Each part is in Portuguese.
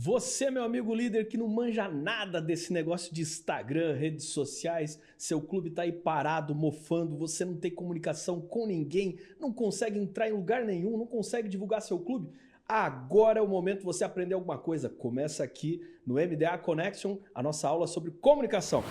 Você, meu amigo líder, que não manja nada desse negócio de Instagram, redes sociais, seu clube tá aí parado, mofando, você não tem comunicação com ninguém, não consegue entrar em lugar nenhum, não consegue divulgar seu clube. Agora é o momento de você aprender alguma coisa. Começa aqui no MDA Connection, a nossa aula sobre comunicação.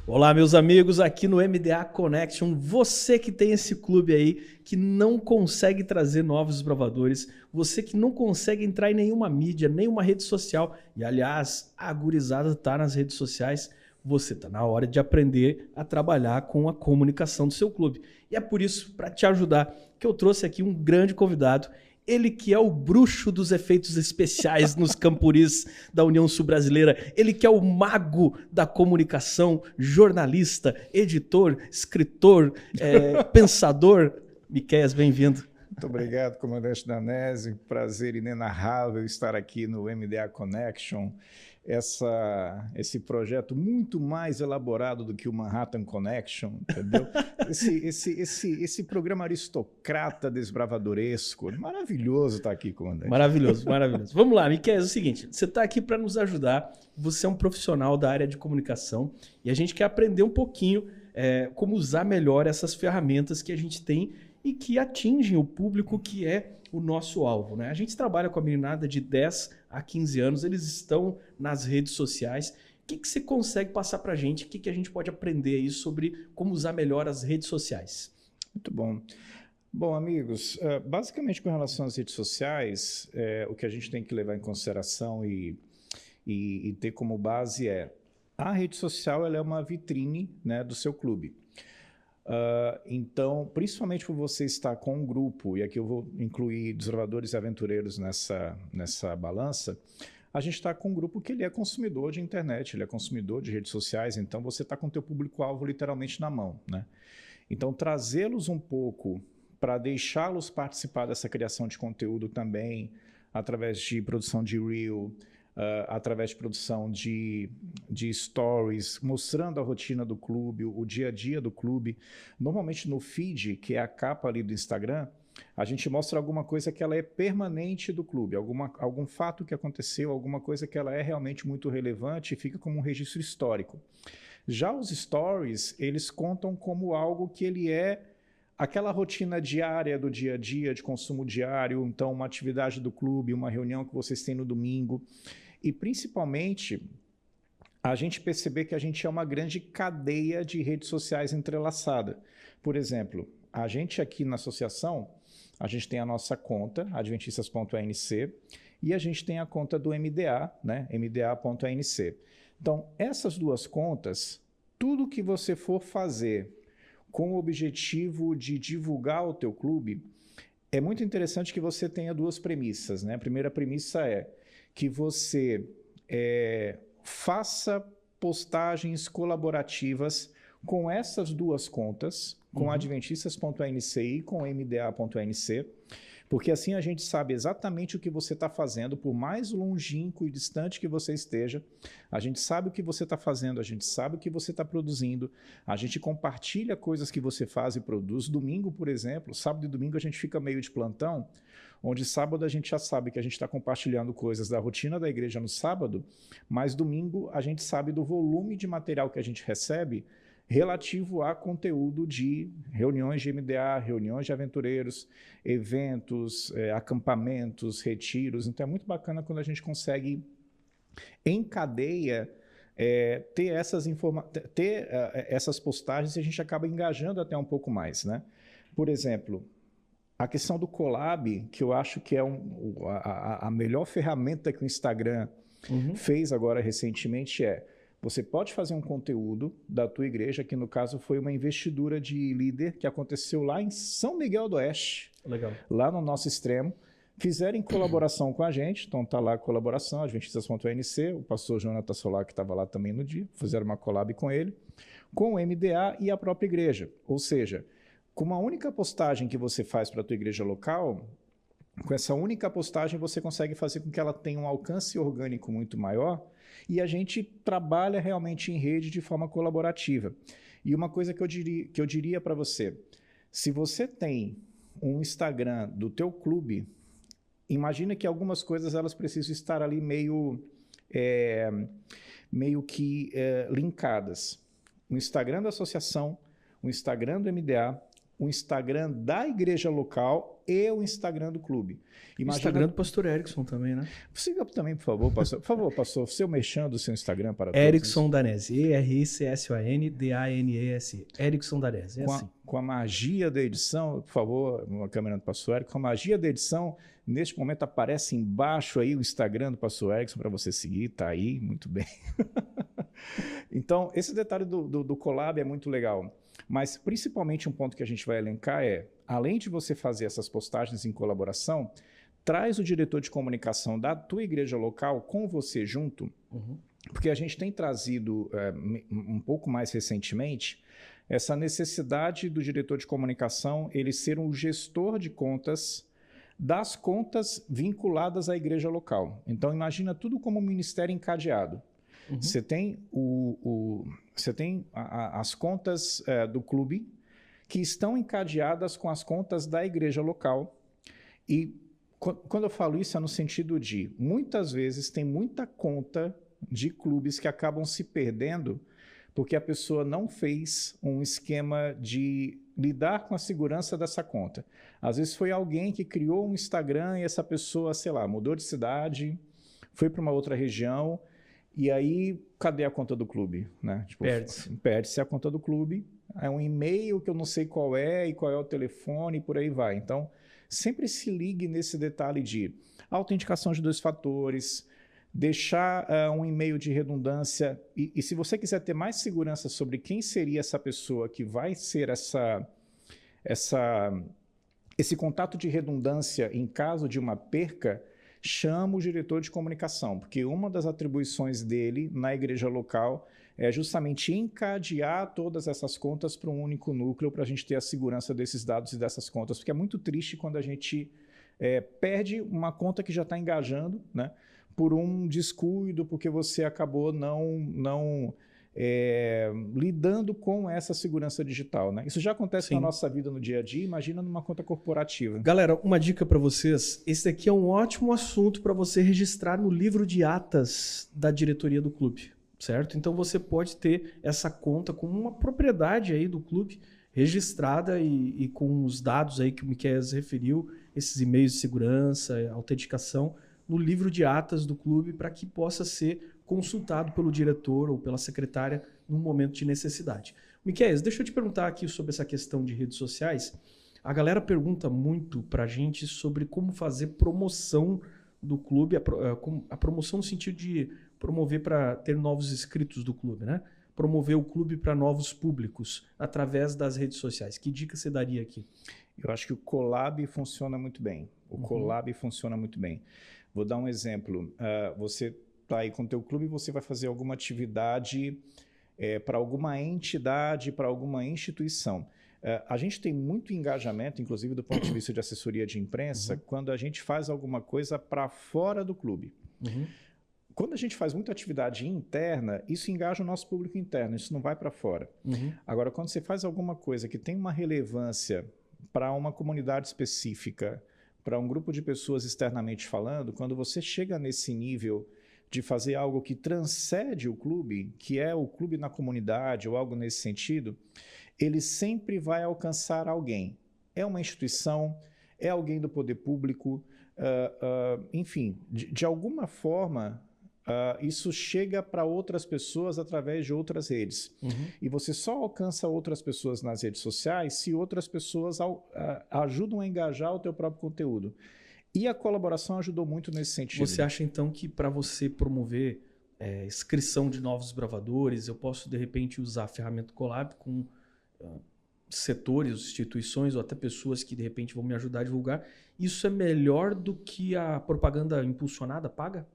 Olá, meus amigos, aqui no MDA Connection, você que tem esse clube aí, que não consegue trazer novos desbravadores, você que não consegue entrar em nenhuma mídia, nenhuma rede social, e aliás, a gurizada tá nas redes sociais, você tá na hora de aprender a trabalhar com a comunicação do seu clube. E é por isso, para te ajudar, que eu trouxe aqui um grande convidado, ele que é o bruxo dos efeitos especiais nos campuris da União Sul-Brasileira. Ele que é o mago da comunicação, jornalista, editor, escritor, pensador. Miqueias, bem-vindo. Muito obrigado, comandante Danese. Prazer inenarrável estar aqui no MDA Connection. Esse projeto muito mais elaborado do que o Manhattan Connection, entendeu? Esse programa aristocrata desbravadoresco. Maravilhoso estar aqui, comandante. Maravilhoso, maravilhoso. Vamos lá, Miqueias, é o seguinte, você está aqui para nos ajudar, você é um profissional da área de comunicação e a gente quer aprender um pouquinho como usar melhor essas ferramentas que a gente tem e que atingem o público que é o nosso alvo, né? A gente trabalha com a meninada de 10 a 15 anos, eles estão nas redes sociais. O que você consegue passar para a gente? O que a gente pode aprender aí sobre como usar melhor as redes sociais? Muito bom. Bom, amigos, basicamente com relação às redes sociais, o que a gente tem que levar em consideração e ter como base a rede social ela é uma vitrine, né, do seu clube. Então, principalmente por você estar com um grupo, e aqui eu vou incluir desbravadores e aventureiros nessa balança, a gente está com um grupo que ele é consumidor de internet, ele é consumidor de redes sociais, então você está com o teu público-alvo literalmente na mão, né? Então, trazê-los um pouco para deixá-los participar dessa criação de conteúdo também, através de produção de Reel, através de produção de stories, mostrando a rotina do clube, o dia a dia do clube. Normalmente no feed, que é a capa ali do Instagram, a gente mostra alguma coisa que ela é permanente do clube, algum fato que aconteceu, alguma coisa que ela é realmente muito relevante e fica como um registro histórico. Já os stories, eles contam como algo que ele é aquela rotina diária do dia a dia, de consumo diário, então uma atividade do clube, uma reunião que vocês têm no domingo. E principalmente, a gente perceber que a gente é uma grande cadeia de redes sociais entrelaçada. Por exemplo, a gente aqui na associação, a gente tem a nossa conta, adventistas.anc, e a gente tem a conta do MDA, né, mda.anc. Então, essas duas contas, tudo que você for fazer com o objetivo de divulgar o teu clube, é muito interessante que você tenha duas premissas, né? A primeira premissa é que você faça postagens colaborativas com essas duas contas, com adventistas.anc e com mda.anc, porque assim a gente sabe exatamente o que você está fazendo, por mais longínquo e distante que você esteja, a gente sabe o que você está fazendo, a gente sabe o que você está produzindo, a gente compartilha coisas que você faz e produz. Domingo, por exemplo, sábado e domingo a gente fica meio de plantão, onde sábado a gente já sabe que a gente está compartilhando coisas da rotina da igreja no sábado, mas domingo a gente sabe do volume de material que a gente recebe relativo a conteúdo de reuniões de MDA, reuniões de aventureiros, eventos, acampamentos, retiros. Então é muito bacana quando a gente consegue, em cadeia, ter essas postagens e a gente acaba engajando até um pouco mais, né? Por exemplo, a questão do collab, que eu acho que é a melhor ferramenta que o Instagram fez agora recentemente você pode fazer um conteúdo da tua igreja, que no caso foi uma investidura de líder que aconteceu lá em São Miguel do Oeste, Legal. Lá no nosso extremo. Fizeram em colaboração com a gente, então tá lá a colaboração, adventistas.anc, o pastor Jonathan Solar, que estava lá também no dia, fizeram uma collab com ele, com o MDA e a própria igreja. Ou seja, com uma única postagem que você faz para a tua igreja local, com essa única postagem você consegue fazer com que ela tenha um alcance orgânico muito maior, e a gente trabalha realmente em rede de forma colaborativa. E uma coisa que eu diria para você, Se você tem um Instagram do teu clube, imagina que algumas coisas elas precisam estar ali meio que linkadas. O Instagram da associação, o Instagram do MDA, o Instagram da igreja local e o Instagram do clube. Imagina... O Instagram do pastor Erickson também, né? Siga também, por favor, pastor. Por favor, pastor, seu merchan do seu Instagram para Erickson Danese. ERICSONDANESE. Erickson Danese. É assim. Com a magia da edição, por favor, uma câmera do pastor Erickson, com a magia da edição, neste momento aparece embaixo aí o Instagram do pastor Erickson para você seguir, tá aí, muito bem. Então, esse detalhe do collab é muito legal. Mas, principalmente, um ponto que a gente vai elencar é, além de você fazer essas postagens em colaboração, traz o diretor de comunicação da tua igreja local com você junto, porque a gente tem trazido, um pouco mais recentemente, essa necessidade do diretor de comunicação ele ser um gestor de contas das contas vinculadas à igreja local. Então, imagina tudo como um ministério encadeado. Você tem, as contas do clube que estão encadeadas com as contas da igreja local. E quando eu falo isso é no sentido de, muitas vezes, tem muita conta de clubes que acabam se perdendo porque a pessoa não fez um esquema de lidar com a segurança dessa conta. Às vezes foi alguém que criou um Instagram e essa pessoa, sei lá, mudou de cidade, foi para uma outra região. E aí, cadê a conta do clube? Né? Tipo, perde-se a conta do clube, é um e-mail que eu não sei qual é e qual é o telefone e por aí vai. Então, sempre se ligue nesse detalhe de autenticação de 2 fatores, deixar um e-mail de redundância. E se você quiser ter mais segurança sobre quem seria essa pessoa que vai ser esse contato de redundância em caso de uma perca, chama o diretor de comunicação, porque uma das atribuições dele na igreja local é justamente encadear todas essas contas para um único núcleo para a gente ter a segurança desses dados e dessas contas, porque é muito triste quando a gente perde uma conta que já está engajando, né, por um descuido, porque você acabou não lidando com essa segurança digital, né? Isso já acontece na nossa vida no dia a dia, imagina numa conta corporativa. Galera, uma dica para vocês, esse daqui é um ótimo assunto para você registrar no livro de atas da diretoria do clube, certo? Então você pode ter essa conta com uma propriedade aí do clube registrada e com os dados aí que o Miquel referiu, esses e-mails de segurança, autenticação, no livro de atas do clube para que possa ser consultado pelo diretor ou pela secretária no momento de necessidade. Miquel, deixa eu te perguntar aqui sobre essa questão de redes sociais. A galera pergunta muito para a gente sobre como fazer promoção do clube, a promoção no sentido de promover para ter novos inscritos do clube, né? Promover o clube para novos públicos através das redes sociais. Que dica você daria aqui? Eu acho que o collab funciona muito bem. Collab funciona muito bem. Vou dar um exemplo. Você está aí com o teu clube e você vai fazer alguma atividade para alguma entidade, para alguma instituição. A gente tem muito engajamento, inclusive do ponto de vista de assessoria de imprensa, quando a gente faz alguma coisa para fora do clube. Quando a gente faz muita atividade interna, isso engaja o nosso público interno, isso não vai para fora. Agora, quando você faz alguma coisa que tem uma relevância para uma comunidade específica, para um grupo de pessoas externamente falando, quando você chega nesse nível de fazer algo que transcende o clube, que é o clube na comunidade ou algo nesse sentido, ele sempre vai alcançar alguém. É uma instituição, é alguém do poder público, enfim, de alguma forma, isso chega para outras pessoas através de outras redes. E você só alcança outras pessoas nas redes sociais se outras pessoas ajudam a engajar o teu próprio conteúdo. E a colaboração ajudou muito nesse sentido. Você acha, então, que para você promover inscrição de novos bravadores, eu posso, de repente, usar a ferramenta Collab com setores, instituições ou até pessoas que, de repente, vão me ajudar a divulgar? Isso é melhor do que a propaganda impulsionada paga?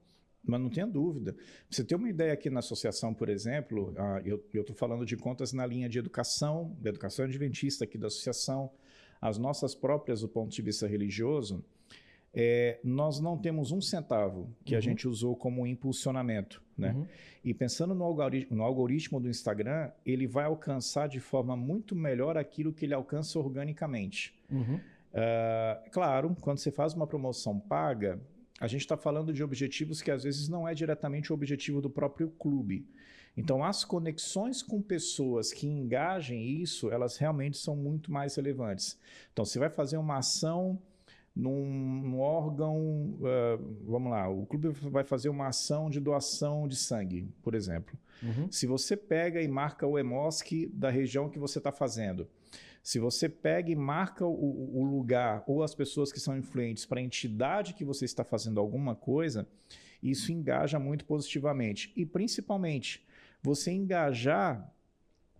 Mas não tenha dúvida. Você tem uma ideia aqui na associação, por exemplo, eu estou falando de contas na linha de educação, da educação adventista aqui da associação, as nossas próprias do ponto de vista religioso. nós não temos um centavo que a gente usou como impulsionamento, né? E pensando no algoritmo do Instagram, ele vai alcançar de forma muito melhor aquilo que ele alcança organicamente. Claro, quando você faz uma promoção paga, a gente está falando de objetivos que às vezes não é diretamente o objetivo do próprio clube. Então, as conexões com pessoas que engajem isso, elas realmente são muito mais relevantes. Então, você vai fazer uma ação num órgão, vamos lá, o clube vai fazer uma ação de doação de sangue, por exemplo. Se você pega e marca o EMOSC da região que você está fazendo, se você pega e marca o lugar ou as pessoas que são influentes para a entidade que você está fazendo alguma coisa, isso engaja muito positivamente. E, principalmente, você engajar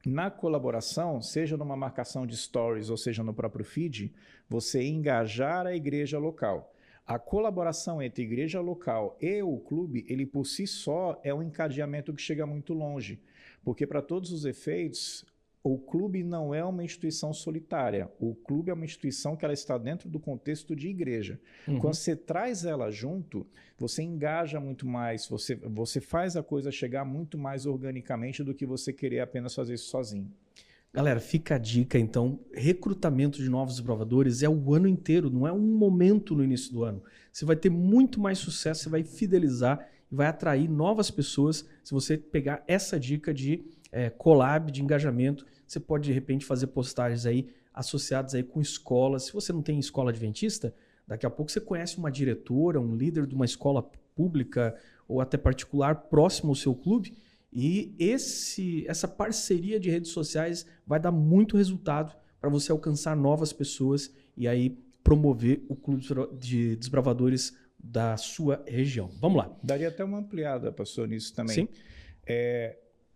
na colaboração, seja numa marcação de stories ou seja no próprio feed, você engajar a igreja local. A colaboração entre a igreja local e o clube, ele por si só é um encadeamento que chega muito longe, porque para todos os efeitos, o clube não é uma instituição solitária. O clube é uma instituição que ela está dentro do contexto de igreja. Quando você traz ela junto, você engaja muito mais, você faz a coisa chegar muito mais organicamente do que você querer apenas fazer isso sozinho. Galera, fica a dica, então, recrutamento de novos desbravadores é o ano inteiro, não é um momento no início do ano. Você vai ter muito mais sucesso, você vai fidelizar e vai atrair novas pessoas se você pegar essa dica de collab, de engajamento. Você pode, de repente, fazer postagens aí associadas aí com escolas. Se você não tem escola adventista, daqui a pouco você conhece uma diretora, um líder de uma escola pública ou até particular próximo ao seu clube. E essa parceria de redes sociais vai dar muito resultado para você alcançar novas pessoas e aí promover o clube de desbravadores da sua região. Vamos lá. Daria até uma ampliada, pastor, nisso também. Sim.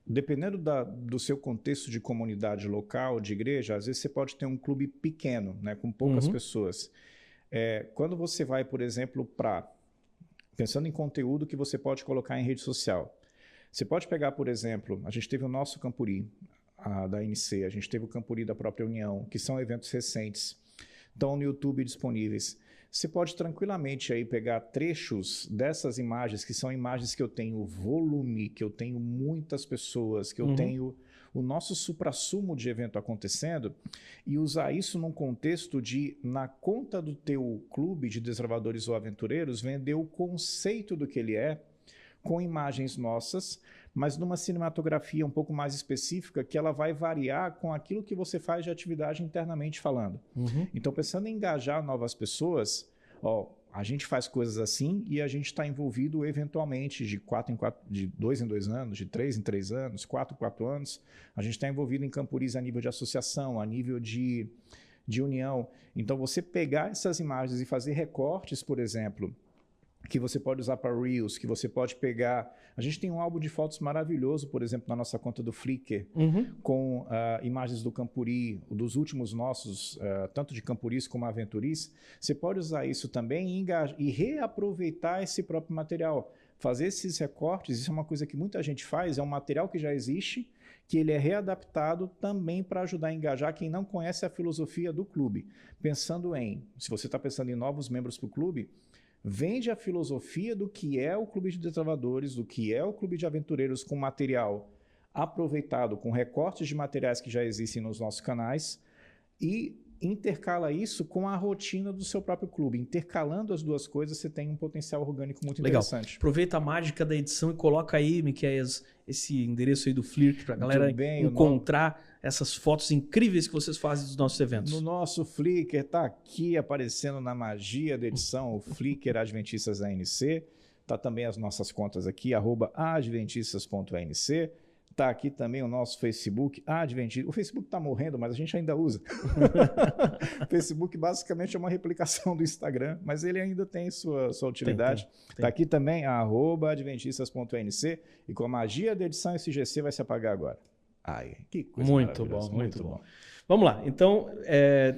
Dependendo do seu contexto de comunidade local, de igreja, às vezes você pode ter um clube pequeno, né, com poucas pessoas. Quando você vai, por exemplo, pensando em conteúdo que você pode colocar em rede social, você pode pegar, por exemplo, a gente teve o nosso Campuri, da ANC, a gente teve o Campuri da própria União, que são eventos recentes, estão no YouTube disponíveis. Você pode tranquilamente aí pegar trechos dessas imagens, que são imagens que eu tenho volume, que eu tenho muitas pessoas, que eu tenho o nosso suprassumo de evento acontecendo, e usar isso num contexto de, na conta do teu clube de desbravadores ou aventureiros, vender o conceito do que ele é, com imagens nossas, mas numa cinematografia um pouco mais específica, que ela vai variar com aquilo que você faz de atividade internamente falando. Então, pensando em engajar novas pessoas, a gente faz coisas assim e a gente está envolvido eventualmente de 2 em 2 anos, de 3 em 3 anos, 4 em 4 anos. A gente está envolvido em campuris a nível de associação, a nível de união. Então, você pegar essas imagens e fazer recortes, por exemplo, que você pode usar para Reels, que você pode pegar... A gente tem um álbum de fotos maravilhoso, por exemplo, na nossa conta do Flickr, com imagens do Campuri, dos últimos nossos, tanto de Campuris como Aventuris. Você pode usar isso também e reaproveitar esse próprio material. Fazer esses recortes, isso é uma coisa que muita gente faz, é um material que já existe, que ele é readaptado também para ajudar a engajar quem não conhece a filosofia do clube. Se você está pensando em novos membros para o clube, vende a filosofia do que é o Clube de Desbravadores, do que é o Clube de Aventureiros com material aproveitado, com recortes de materiais que já existem nos nossos canais e intercala isso com a rotina do seu próprio clube. Intercalando as duas coisas, você tem um potencial orgânico muito interessante. Aproveita a mágica da edição e coloca aí, Miquel, esse endereço aí do Flickr para a galera encontrar essas fotos incríveis que vocês fazem dos nossos eventos. No nosso Flickr, está aqui aparecendo na magia da edição, o Flickr Adventistas ANC. Está também as nossas contas aqui, @adventistas.anc. Está aqui também o nosso Facebook, Adventista. O Facebook está morrendo, mas a gente ainda usa. O Facebook basicamente é uma replicação do Instagram, mas ele ainda tem sua utilidade. Está aqui também, @adventistas.nc. E com a magia da edição, esse GC vai se apagar agora. Ai, que coisa muito bom, muito bom. Vamos lá. Então,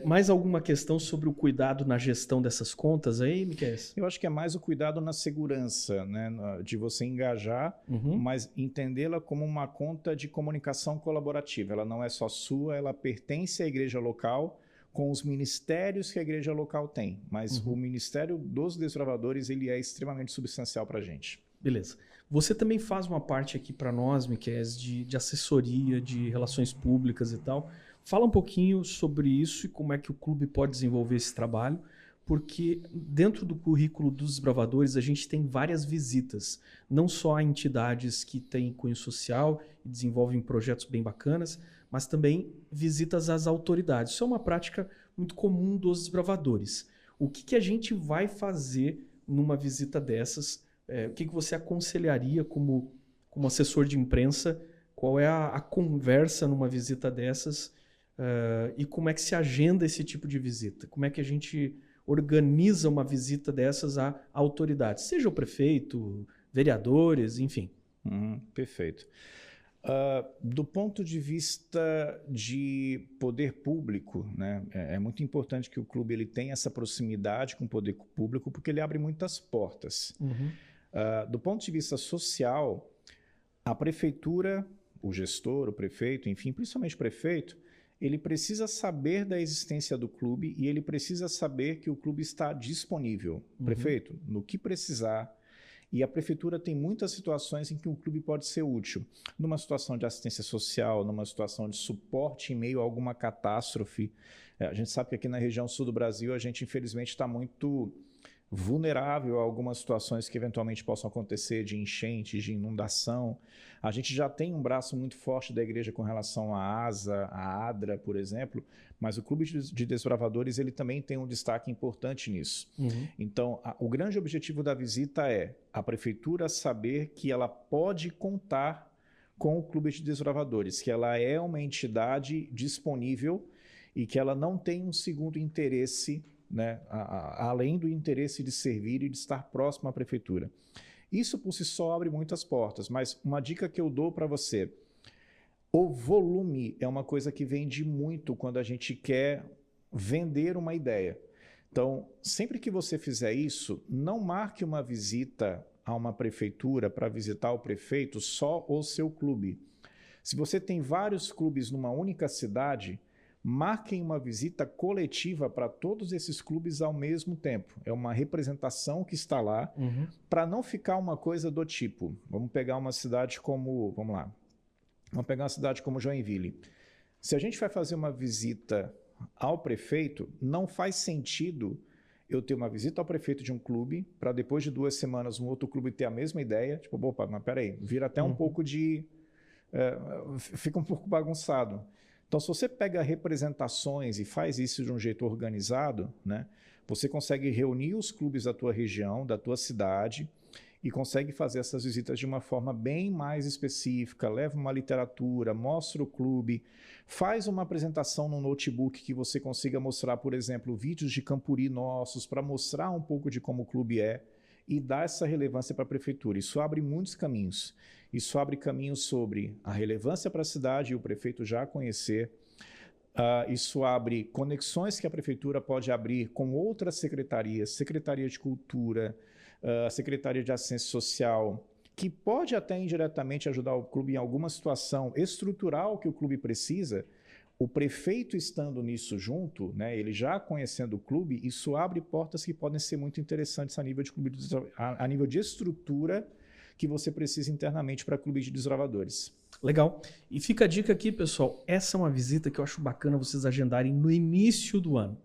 mais alguma questão sobre o cuidado na gestão dessas contas aí, Miquel? Eu acho que é mais o cuidado na segurança, né? De você engajar, mas entendê-la como uma conta de comunicação colaborativa. Ela não é só sua, ela pertence à igreja local com os ministérios que a igreja local tem, mas o Ministério dos Desbravadores ele é extremamente substancial para a gente. Beleza. Você também faz uma parte aqui para nós, Miquel, de assessoria, de relações públicas e tal. Fala um pouquinho sobre isso e como é que o clube pode desenvolver esse trabalho, porque dentro do currículo dos desbravadores a gente tem várias visitas, não só a entidades que têm cunho social e desenvolvem projetos bem bacanas, mas também visitas às autoridades. Isso é uma prática muito comum dos desbravadores. O que a gente vai fazer numa visita dessas? O que você aconselharia como assessor de imprensa? Qual é a conversa numa visita dessas? E como é que se agenda esse tipo de visita? Como é que a gente organiza uma visita dessas a autoridades? Seja o prefeito, vereadores, enfim. Perfeito. Do ponto de vista de poder público, né, é muito importante que o clube ele tenha essa proximidade com o poder público, porque ele abre muitas portas. Do ponto de vista social, a prefeitura, o gestor, o prefeito, enfim, principalmente o prefeito, ele precisa saber da existência do clube e ele precisa saber que o clube está disponível. Prefeito, no que precisar. E a prefeitura tem muitas situações em que o clube pode ser útil. Numa situação de assistência social, numa situação de suporte em meio a alguma catástrofe. A gente sabe que aqui na região sul do Brasil a gente infelizmente está muito vulnerável a algumas situações que eventualmente possam acontecer de enchentes, de inundação. A gente já tem um braço muito forte da igreja com relação à ASA, à ADRA, por exemplo, mas o Clube de Desbravadores ele também tem um destaque importante nisso. Então, o grande objetivo da visita é a prefeitura saber que ela pode contar com o Clube de Desbravadores, que ela é uma entidade disponível e que ela não tem um segundo interesse, né, além do interesse de servir e de estar próximo à prefeitura. Isso por si só abre muitas portas, mas uma dica que eu dou para você, o volume é uma coisa que vende muito quando a gente quer vender uma ideia. Então, sempre que você fizer isso, não marque uma visita a uma prefeitura para visitar o prefeito só o seu clube. Se você tem vários clubes numa única cidade, marquem uma visita coletiva para todos esses clubes ao mesmo tempo. É uma representação que está lá, para não ficar uma coisa do tipo, vamos pegar uma cidade como, vamos pegar uma cidade como Joinville. Se a gente vai fazer uma visita ao prefeito, não faz sentido eu ter uma visita ao prefeito de um clube, para depois de 2 semanas um outro clube ter a mesma ideia, tipo, opa, mas peraí, vira até um pouco de... fica um pouco bagunçado. Então, se você pega representações e faz isso de um jeito organizado, né, você consegue reunir os clubes da tua região, da tua cidade, e consegue fazer essas visitas de uma forma bem mais específica, leva uma literatura, mostra o clube, faz uma apresentação no notebook que você consiga mostrar, por exemplo, vídeos de Campuri nossos, para mostrar um pouco de como o clube é, e dar essa relevância para a prefeitura. Isso abre muitos caminhos. Isso abre caminhos sobre a relevância para a cidade e o prefeito já conhecer. Isso abre conexões que a prefeitura pode abrir com outras secretarias, Secretaria de Cultura, Secretaria de Assistência Social, que pode até indiretamente ajudar o clube em alguma situação estrutural que o clube precisa. O prefeito estando nisso junto, né, ele já conhecendo o clube, isso abre portas que podem ser muito interessantes a nível de clube, a nível de estrutura que você precisa internamente para clube de desbravadores. Legal. E fica a dica aqui, pessoal, essa é uma visita que eu acho bacana vocês agendarem no início do ano.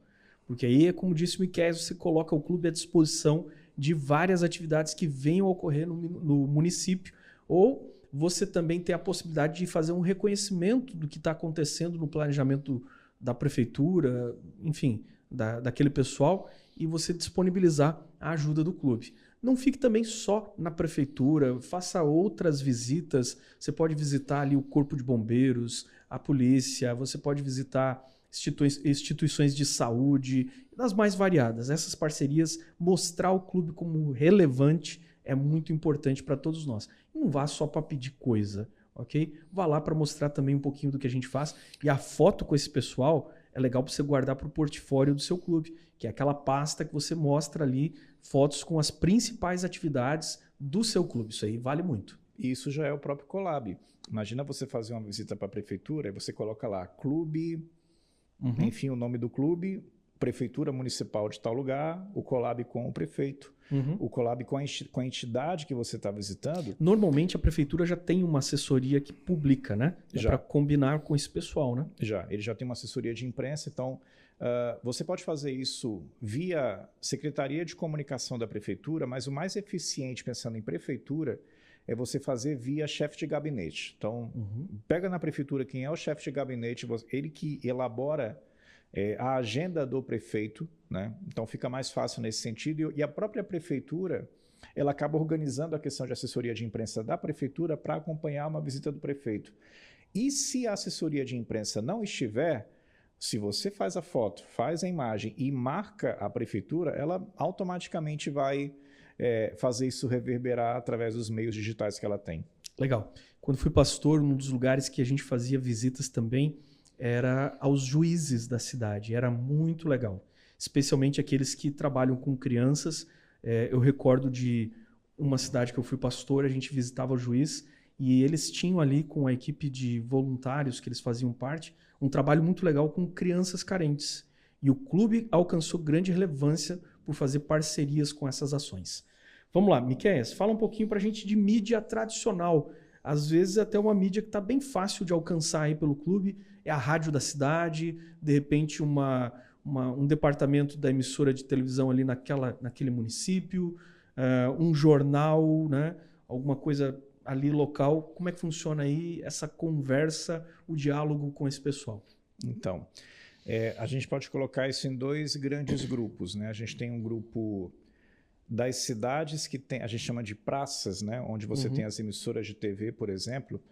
Porque aí, como disse o Miquel, você coloca o clube à disposição de várias atividades que venham a ocorrer no município, ou você também tem a possibilidade de fazer um reconhecimento do que está acontecendo no planejamento da prefeitura, enfim, daquele pessoal, e você disponibilizar a ajuda do clube. Não fique também só na prefeitura, faça outras visitas. Você pode visitar ali o Corpo de Bombeiros, a polícia, você pode visitar instituições de saúde, das mais variadas. Essas parcerias, mostrar o clube como relevante é muito importante para todos nós. E não vá só para pedir coisa, ok? Vá lá para mostrar também um pouquinho do que a gente faz. E a foto com esse pessoal é legal para você guardar para o portfólio do seu clube, que é aquela pasta que você mostra ali fotos com as principais atividades do seu clube. Isso aí vale muito. E isso já é o próprio Colab. Imagina você fazer uma visita para a prefeitura e você coloca lá, clube enfim, o nome do clube, prefeitura municipal de tal lugar, o collab com o prefeito, o collab com a entidade que você está visitando. Normalmente a prefeitura já tem uma assessoria que publica, né? Já. Para combinar com esse pessoal, né? Ele já tem uma assessoria de imprensa, então você pode fazer isso via Secretaria de Comunicação da Prefeitura, mas o mais eficiente, pensando em prefeitura, é você fazer via chefe de gabinete. Então, pega na prefeitura quem é o chefe de gabinete, ele que elabora a agenda do prefeito, né? Então fica mais fácil nesse sentido. E a própria prefeitura, ela acaba organizando a questão de assessoria de imprensa da prefeitura para acompanhar uma visita do prefeito. E se a assessoria de imprensa não estiver, se você faz a foto, faz a imagem e marca a prefeitura, ela automaticamente vai fazer isso reverberar através dos meios digitais que ela tem. Legal. Quando fui pastor, um dos lugares que a gente fazia visitas também era aos juízes da cidade. Era muito legal. Especialmente aqueles que trabalham com crianças. Eu recordo de uma cidade que eu fui pastor, a gente visitava o juiz e eles tinham ali com a equipe de voluntários que eles faziam parte, um trabalho muito legal com crianças carentes. E o clube alcançou grande relevância por fazer parcerias com essas ações. Vamos lá, Miqueias, fala um pouquinho para a gente de mídia tradicional. Às vezes até uma mídia que está bem fácil de alcançar aí pelo clube, é a rádio da cidade, de repente um departamento da emissora de televisão ali naquele município, um jornal, né? Alguma coisa ali local. Como é que funciona aí essa conversa, o diálogo com esse pessoal? Então, a gente pode colocar isso em dois grandes grupos, né? A gente tem um grupo das cidades que tem, a gente chama de praças, né? Onde você tem as emissoras de TV, por exemplo.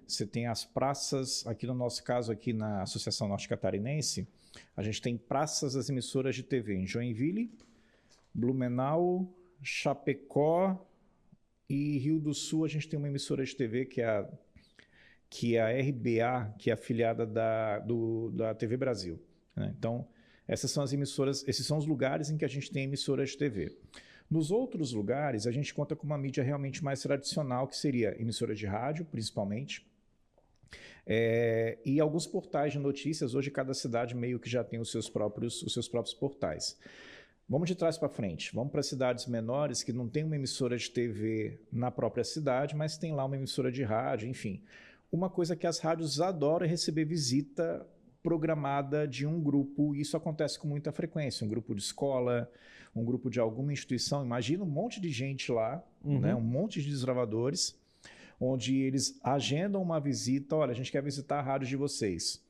Você tem as praças, aqui no nosso caso, aqui na Associação Norte Catarinense, a gente tem praças das emissoras de TV em Joinville, Blumenau, Chapecó e Rio do Sul. A gente tem uma emissora de TV que é a RBA, que é afiliada da TV Brasil, né? Então, essas são as emissoras, esses são os lugares em que a gente tem emissoras de TV. Nos outros lugares, a gente conta com uma mídia realmente mais tradicional, que seria emissora de rádio, principalmente, e alguns portais de notícias. Hoje, cada cidade meio que já tem os seus próprios portais. Vamos de trás para frente. Vamos para cidades menores que não tem uma emissora de TV na própria cidade, mas tem lá uma emissora de rádio, enfim. Uma coisa que as rádios adoram é receber visita programada de um grupo, e isso acontece com muita frequência, um grupo de escola, um grupo de alguma instituição. Imagina um monte de gente lá, né, um monte de desbravadores, onde eles agendam uma visita. Olha, a gente quer visitar a rádio de vocês.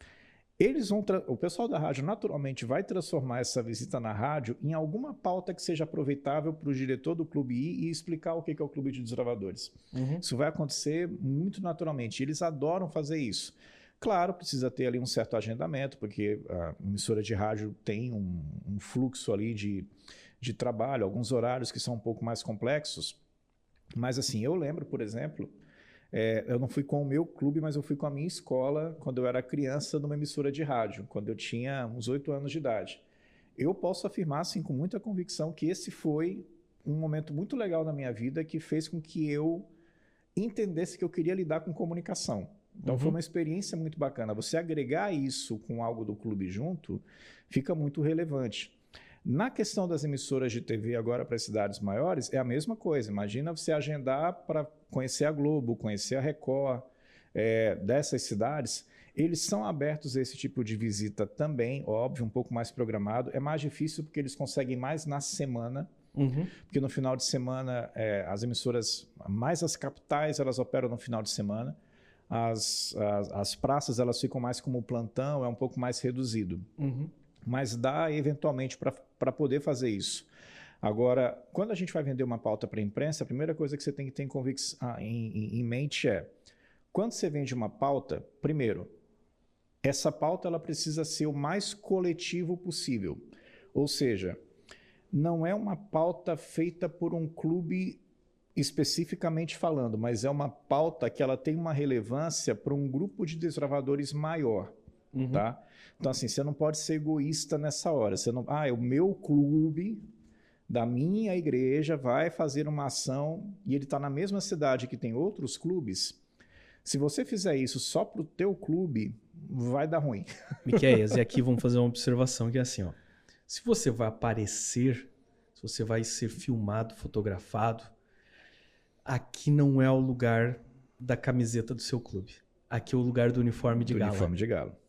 O pessoal da rádio naturalmente vai transformar essa visita na rádio em alguma pauta que seja aproveitável para o diretor do clube ir e explicar o que é o Clube de Desbravadores. Isso vai acontecer muito naturalmente. Eles adoram fazer isso. Claro, precisa ter ali um certo agendamento, porque a emissora de rádio tem um fluxo ali de trabalho, alguns horários que são um pouco mais complexos. Mas assim, eu lembro, por exemplo, eu não fui com o meu clube, mas eu fui com a minha escola quando eu era criança numa emissora de rádio, quando eu tinha uns 8 anos de idade. Eu posso afirmar assim, com muita convicção que esse foi um momento muito legal na minha vida que fez com que eu entendesse que eu queria lidar com comunicação. Então foi uma experiência muito bacana. Você agregar isso com algo do clube junto fica muito relevante. Na questão das emissoras de TV agora para cidades maiores, é a mesma coisa. Imagina você agendar para conhecer a Globo, conhecer a Record, dessas cidades. Eles são abertos a esse tipo de visita também, óbvio, um pouco mais programado. É mais difícil porque eles conseguem mais na semana, porque no final de semana as emissoras, mais as capitais, elas operam no final de semana. As praças, elas ficam mais como plantão, é um pouco mais reduzido. Mas dá eventualmente para poder fazer isso. Agora, quando a gente vai vender uma pauta para a imprensa, a primeira coisa que você tem que ter em mente quando você vende uma pauta, primeiro, essa pauta ela precisa ser o mais coletivo possível. Ou seja, não é uma pauta feita por um clube especificamente falando, mas é uma pauta que ela tem uma relevância para um grupo de desbravadores maior. Tá? Então, assim, você não pode ser egoísta nessa hora. Você não, o meu clube da minha igreja vai fazer uma ação e ele está na mesma cidade que tem outros clubes. Se você fizer isso só para o teu clube, vai dar ruim. Miqueias, e aqui vamos fazer uma observação que é assim, ó. Se você vai aparecer, se você vai ser filmado, fotografado, aqui não é o lugar da camiseta do seu clube. Aqui é o lugar do uniforme de gala. Uniforme de gala.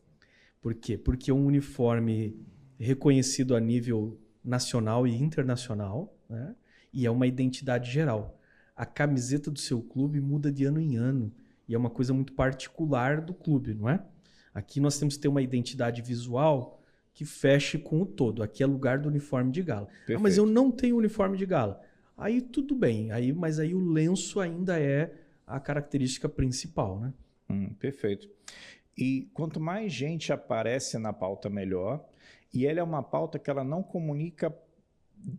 Por quê? Porque é um uniforme reconhecido a nível nacional e internacional, né? E é uma identidade geral. A camiseta do seu clube muda de ano em ano e é uma coisa muito particular do clube, não é? Aqui nós temos que ter uma identidade visual que feche com o todo. Aqui é lugar do uniforme de gala. Ah, mas eu não tenho uniforme de gala. Aí tudo bem, mas aí o lenço ainda é a característica principal, né? Perfeito. E quanto mais gente aparece na pauta, melhor. E ela é uma pauta que ela não comunica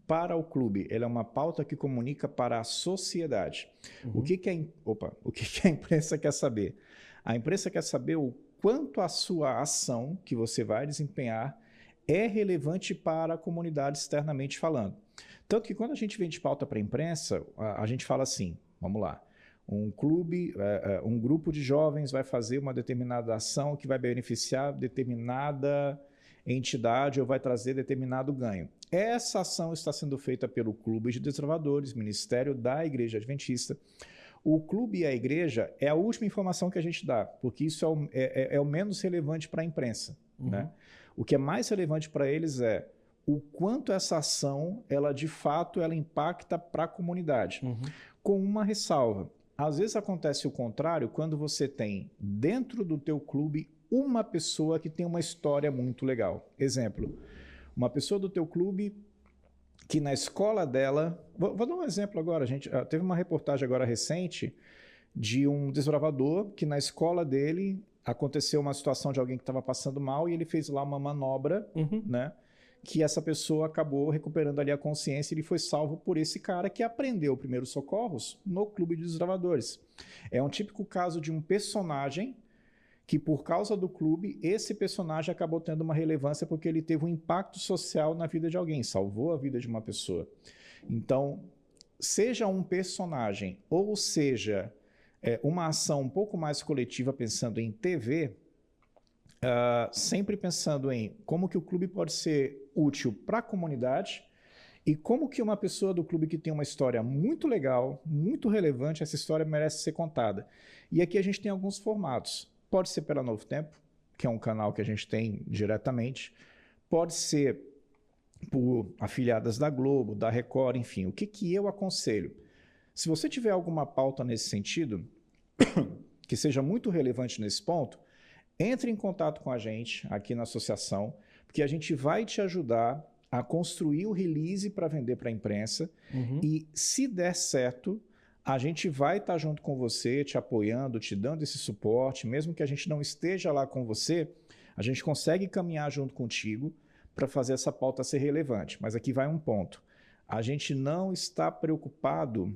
para o clube, ela é uma pauta que comunica para a sociedade. O que a imprensa quer saber? A imprensa quer saber o quanto a sua ação que você vai desempenhar é relevante para a comunidade externamente falando. Tanto que quando a gente vem de pauta para a imprensa, a gente fala assim, vamos lá, um clube, um grupo de jovens vai fazer uma determinada ação que vai beneficiar determinada entidade ou vai trazer determinado ganho. Essa ação está sendo feita pelo Clube de Desbravadores, Ministério da Igreja Adventista. O clube e a igreja é a última informação que a gente dá, porque isso é o menos relevante para a imprensa. Né? O que é mais relevante para eles é o quanto essa ação, ela de fato, ela impacta para a comunidade. Com uma ressalva. Às vezes acontece o contrário quando você tem dentro do teu clube uma pessoa que tem uma história muito legal. Exemplo, uma pessoa do teu clube que na escola dela... Vou dar um exemplo agora, gente. Teve uma reportagem agora recente de um desbravador que na escola dele aconteceu uma situação de alguém que estava passando mal e ele fez lá uma manobra, né? Que essa pessoa acabou recuperando ali a consciência e ele foi salvo por esse cara que aprendeu primeiros socorros no Clube de Desbravadores. É um típico caso de um personagem que por causa do clube, esse personagem acabou tendo uma relevância porque ele teve um impacto social na vida de alguém, salvou a vida de uma pessoa. Então, seja um personagem ou seja uma ação um pouco mais coletiva pensando em TV, sempre pensando em como que o clube pode ser útil para a comunidade e como que uma pessoa do clube que tem uma história muito legal, muito relevante, essa história merece ser contada. E aqui a gente tem alguns formatos. Pode ser pela Novo Tempo, que é um canal que a gente tem diretamente. Pode ser por afiliadas da Globo, da Record, enfim. O que eu aconselho? Se você tiver alguma pauta nesse sentido, que seja muito relevante nesse ponto, entre em contato com a gente aqui na associação, porque a gente vai te ajudar a construir o release para vender para a imprensa. E se der certo, a gente vai estar junto com você, te apoiando, te dando esse suporte. Mesmo que a gente não esteja lá com você, a gente consegue caminhar junto contigo para fazer essa pauta ser relevante. Mas aqui vai um ponto. A gente não está preocupado,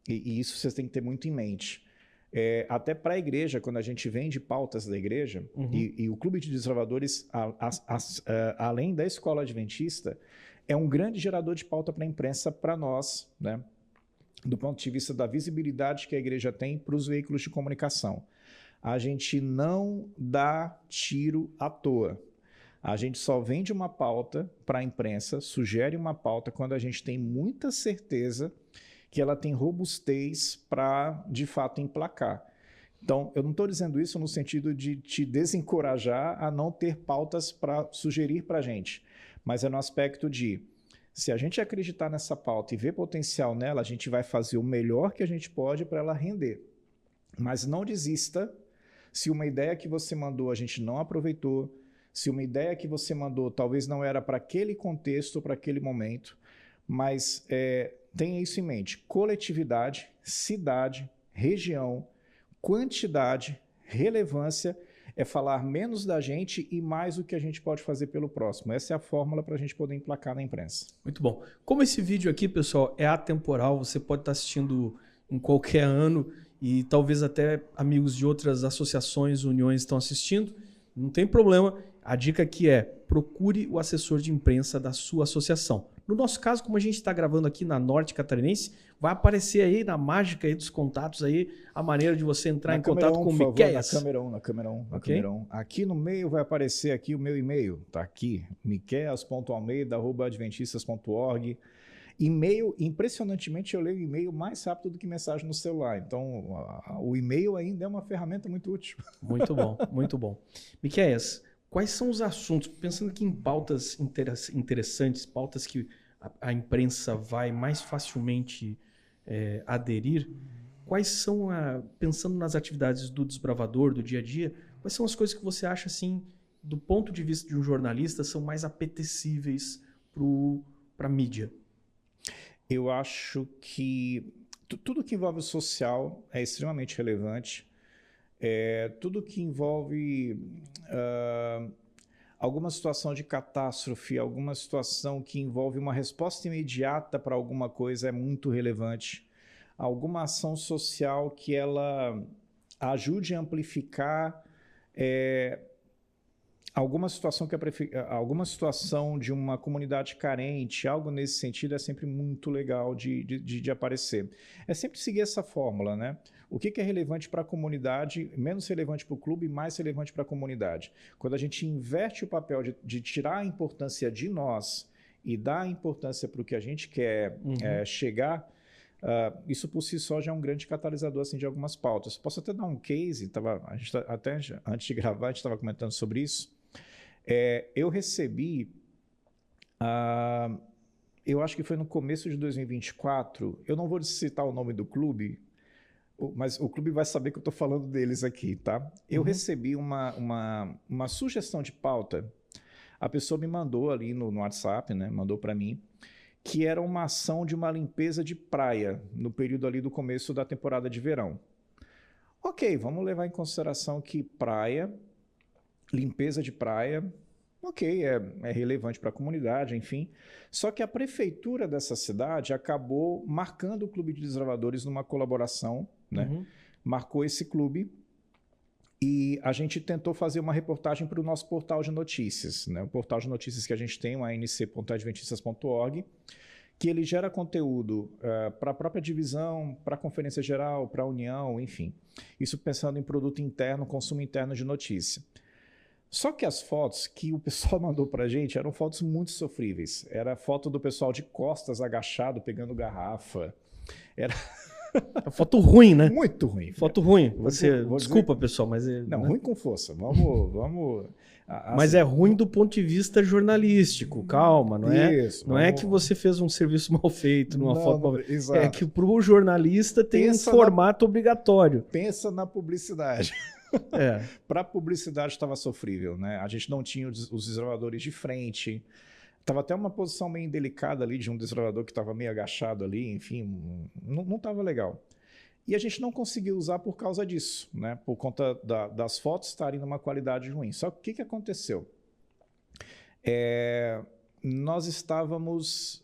e isso vocês têm que ter muito em mente, até para a igreja, quando a gente vende pautas da igreja, e o Clube de Desbravadores, além da Escola Adventista, é um grande gerador de pauta para a imprensa para nós, né? Do ponto de vista da visibilidade que a igreja tem para os veículos de comunicação. A gente não dá tiro à toa. A gente só vende uma pauta para a imprensa, sugere uma pauta quando a gente tem muita certeza que ela tem robustez para, de fato, emplacar. Então, eu não estou dizendo isso no sentido de te desencorajar a não ter pautas para sugerir para a gente, mas é no aspecto de, se a gente acreditar nessa pauta e ver potencial nela, a gente vai fazer o melhor que a gente pode para ela render. Mas não desista se uma ideia que você mandou a gente não aproveitou, se uma ideia que você mandou talvez não era para aquele contexto, para aquele momento, mas tenha isso em mente. Coletividade, cidade, região, quantidade, relevância é falar menos da gente e mais o que a gente pode fazer pelo próximo. Essa é a fórmula para a gente poder emplacar na imprensa. Muito bom. Como esse vídeo aqui, pessoal, é atemporal, você pode estar assistindo em qualquer ano e talvez até amigos de outras associações, uniões estão assistindo, não tem problema. A dica aqui é: procure o assessor de imprensa da sua associação. No nosso caso, como a gente está gravando aqui na Norte Catarinense, vai aparecer aí na mágica aí dos contatos aí a maneira de você entrar em contato com o Miqueias. Na câmera 1. Aqui no meio vai aparecer aqui o meu e-mail. Tá aqui, miqueias.almeida@adventistas.org. E-mail, impressionantemente, eu leio e-mail mais rápido do que mensagem no celular. Então, o e-mail ainda é uma ferramenta muito útil. Muito bom, muito bom. Miqueias, quais são os assuntos, pensando aqui em pautas interessantes, pautas que a imprensa vai mais facilmente aderir, quais são, pensando nas atividades do desbravador, do dia a dia, quais são as coisas que você acha, assim, do ponto de vista de um jornalista, são mais apetecíveis para a mídia? Eu acho que tudo que envolve o social é extremamente relevante. Tudo que envolve alguma situação de catástrofe, alguma situação que envolve uma resposta imediata para alguma coisa é muito relevante. Alguma ação social que ela ajude a amplificar alguma situação alguma situação de uma comunidade carente, algo nesse sentido é sempre muito legal de aparecer. É sempre seguir essa fórmula, né? O que é relevante para a comunidade, menos relevante para o clube, mais relevante para a comunidade. Quando a gente inverte o papel de tirar a importância de nós e dar a importância para o que a gente quer chegar, isso por si só já é um grande catalisador assim, de algumas pautas. Posso até dar um case, até antes de gravar a gente estava comentando sobre isso. Eu recebi, eu acho que foi no começo de 2024, eu não vou citar o nome do clube, mas o clube vai saber que eu estou falando deles aqui, tá? Eu recebi uma sugestão de pauta, a pessoa me mandou ali no WhatsApp, né? Mandou para mim, que era uma ação de uma limpeza de praia, no período ali do começo da temporada de verão. Ok, vamos levar em consideração que praia, limpeza de praia, ok, é relevante para a comunidade, enfim. Só que a prefeitura dessa cidade acabou marcando o Clube de Desbravadores numa colaboração, né? Marcou esse clube e a gente tentou fazer uma reportagem para o nosso portal de notícias, né? O portal de notícias que a gente tem, o anc.adventistas.org, que ele gera conteúdo para a própria divisão, para a conferência geral, para a união, enfim. Isso pensando em produto interno, consumo interno de notícia. Só que as fotos que o pessoal mandou para a gente eram fotos muito sofríveis. Era foto do pessoal de costas, agachado, pegando garrafa. Era... foto ruim, né? Muito ruim. Foto ruim. Desculpa, pessoal, mas... Não, né? ruim com força. Vamos... Mas é ruim do ponto de vista jornalístico, calma, não é? Isso, não é que você fez um serviço mal feito numa foto mal feita. Exato. É que para o jornalista tem um formato obrigatório. Pensa na publicidade. Para a publicidade estava sofrível, né? A gente não tinha os desbravadores de frente. Estava até uma posição meio indelicada ali de um desbravador que estava meio agachado ali, enfim, não estava legal. E a gente não conseguiu usar por causa disso, né? Por conta das fotos estarem numa qualidade ruim. Só que o que aconteceu? Nós estávamos...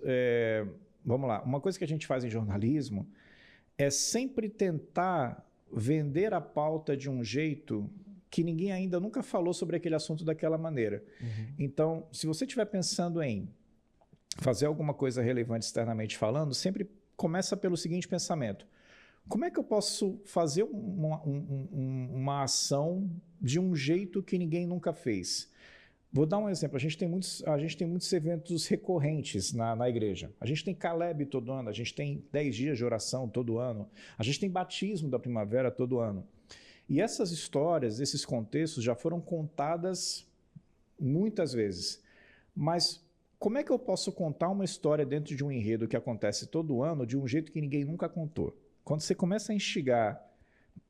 vamos lá, uma coisa que a gente faz em jornalismo é sempre tentar vender a pauta de um jeito que ninguém ainda nunca falou sobre aquele assunto daquela maneira. Então, se você estiver pensando em fazer alguma coisa relevante externamente falando, sempre começa pelo seguinte pensamento: como é que eu posso fazer uma ação de um jeito que ninguém nunca fez? Vou dar um exemplo. A gente tem muitos eventos recorrentes na igreja. A gente tem Caleb todo ano, a gente tem 10 dias de oração todo ano, a gente tem batismo da primavera todo ano. E essas histórias, esses contextos já foram contadas muitas vezes. Mas como é que eu posso contar uma história dentro de um enredo que acontece todo ano de um jeito que ninguém nunca contou? Quando você começa a instigar